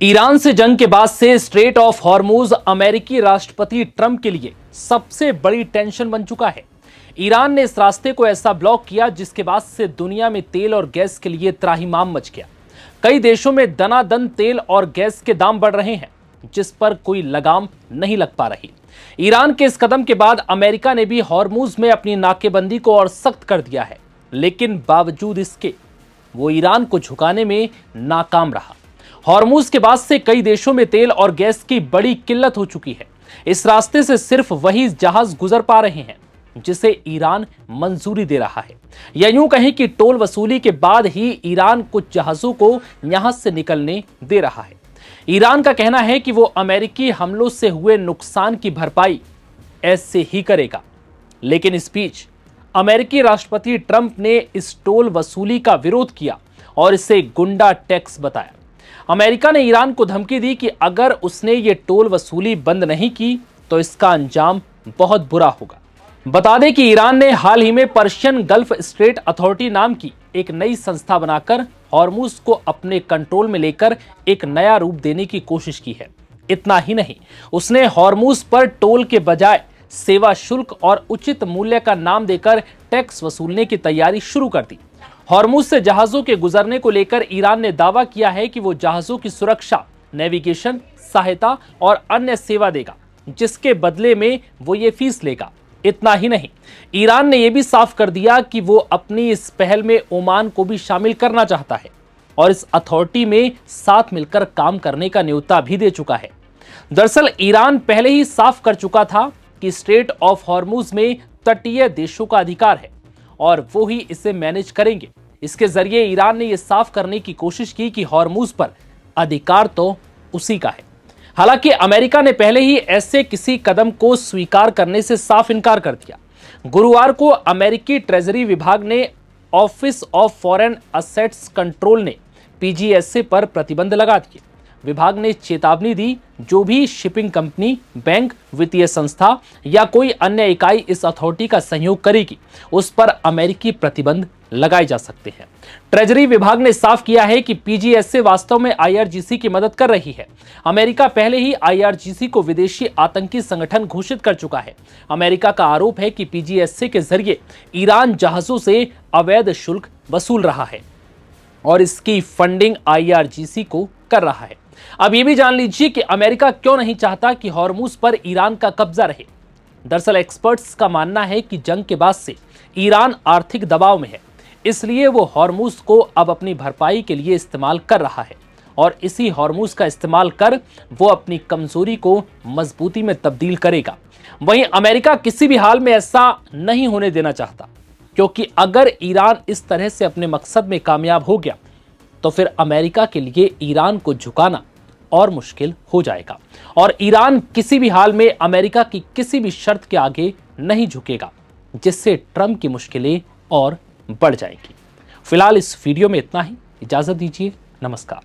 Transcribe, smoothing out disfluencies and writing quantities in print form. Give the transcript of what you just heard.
Iran से जंग के बाद से स्ट्रेट ऑफ हॉर्मुज अमेरिकी राष्ट्रपति ट्रंप के लिए सबसे बड़ी टेंशन बन चुका है। ईरान ने इस रास्ते को ऐसा ब्लॉक किया जिसके बाद से दुनिया में तेल और गैस के लिए त्राहिमाम मच गया। कई देशों में दनादन तेल और गैस के दाम बढ़ रहे हैं, जिस पर कोई लगाम नहीं लग पा रही। ईरान के इस कदम के बाद अमेरिका ने भी हॉर्मुज में अपनी नाकेबंदी को और सख्त कर दिया है, लेकिन बावजूद इसके वो ईरान को झुकाने में नाकाम रहा। हॉर्मुज के बाद से कई देशों में तेल और गैस की बड़ी किल्लत हो चुकी है। इस रास्ते से सिर्फ वही जहाज गुजर पा रहे हैं जिसे ईरान मंजूरी दे रहा है, या यूं कहें कि टोल वसूली के बाद ही ईरान कुछ जहाजों को यहां से निकलने दे रहा है। ईरान का कहना है कि वो अमेरिकी हमलों से हुए नुकसान की भरपाई ऐसे ही करेगा, लेकिन इस बीच अमेरिकी राष्ट्रपति ट्रंप ने इस टोल वसूली का विरोध किया और इसे गुंडा टैक्स बताया। अमेरिका ने ईरान को धमकी दी कि अगर उसने ये टोल वसूली बंद नहीं की तो इसका अंजाम बहुत बुरा होगा। बता दें कि ईरान ने हाल ही में पर्शियन गल्फ स्ट्रेट अथॉरिटी नाम की एक नई संस्था बनाकर हॉर्मुज को अपने कंट्रोल में लेकर एक नया रूप देने की कोशिश की है। इतना ही नहीं, उसने हॉर्मुज पर टोल के बजाय सेवा शुल्क और उचित मूल्य का नाम देकर टैक्स वसूलने की तैयारी शुरू कर दी। हॉर्मुज से जहाजों के गुजरने को लेकर ईरान ने दावा किया है कि वो जहाजों की सुरक्षा, नेविगेशन, सहायता और अन्य सेवा देगा, जिसके बदले में वो ये फीस लेगा। इतना ही नहीं, ईरान ने यह भी साफ कर दिया कि वो अपनी इस पहल में ओमान को भी शामिल करना चाहता है और इस अथॉरिटी में साथ मिलकर काम करने का न्योता भी दे चुका है। दरअसल ईरान पहले ही साफ कर चुका था कि स्ट्रेट ऑफ हॉर्मुज में तटीय देशों का अधिकार है और वो ही इसे मैनेज करेंगे। इसके जरिए ईरान ने यह साफ करने की कोशिश की कि हॉर्मुज पर अधिकार तो उसी का है। हालांकि अमेरिका ने पहले ही ऐसे किसी कदम को स्वीकार करने से साफ इनकार कर दिया। गुरुवार को अमेरिकी ट्रेजरी विभाग ने office of foreign assets control ने पीजीएसए पर प्रतिबंध लगा दिए। विभाग ने चेतावनी दी, जो भी शिपिंग कंपनी, बैंक, वित्तीय संस्था या कोई अन्य इकाई इस अथॉरिटी का सहयोग करेगी, उस पर अमेरिकी प्रतिबंध लगाए जा सकते हैं। ट्रेजरी विभाग ने साफ किया है कि पीजीएसए वास्तव में आईआरजीसी की मदद कर रही है। अमेरिका पहले ही आईआरजीसी को विदेशी आतंकी संगठन घोषित कर चुका है। अमेरिका का आरोप है कि पीजीएसए के जरिए ईरान जहाजों से अवैध शुल्क वसूल रहा है और इसकी फंडिंग आईआरजीसी को कर रहा है। अब यह भी जान लीजिए कि अमेरिका क्यों नहीं चाहता कि हॉर्मुज पर ईरान का कब्जा रहे। दरअसल एक्सपर्ट्स का मानना है कि जंग के बाद से ईरान आर्थिक दबाव में है, इसलिए वो हॉर्मुज को अब अपनी भरपाई के लिए इस्तेमाल कर रहा है और इसी हॉर्मुज का इस्तेमाल कर वो अपनी कमजोरी को मजबूती में तब्दील करेगा। वहीं अमेरिका किसी भी हाल में ऐसा नहीं होने देना चाहता, क्योंकि अगर ईरान इस तरह से अपने मकसद में कामयाब हो गया तो फिर अमेरिका के लिए ईरान को झुकाना और मुश्किल हो जाएगा और ईरान किसी भी हाल में अमेरिका की किसी भी शर्त के आगे नहीं झुकेगा, जिससे ट्रंप की मुश्किलें और बढ़ जाएगी। फिलहाल इस वीडियो में इतना ही। इजाजत दीजिए। नमस्कार।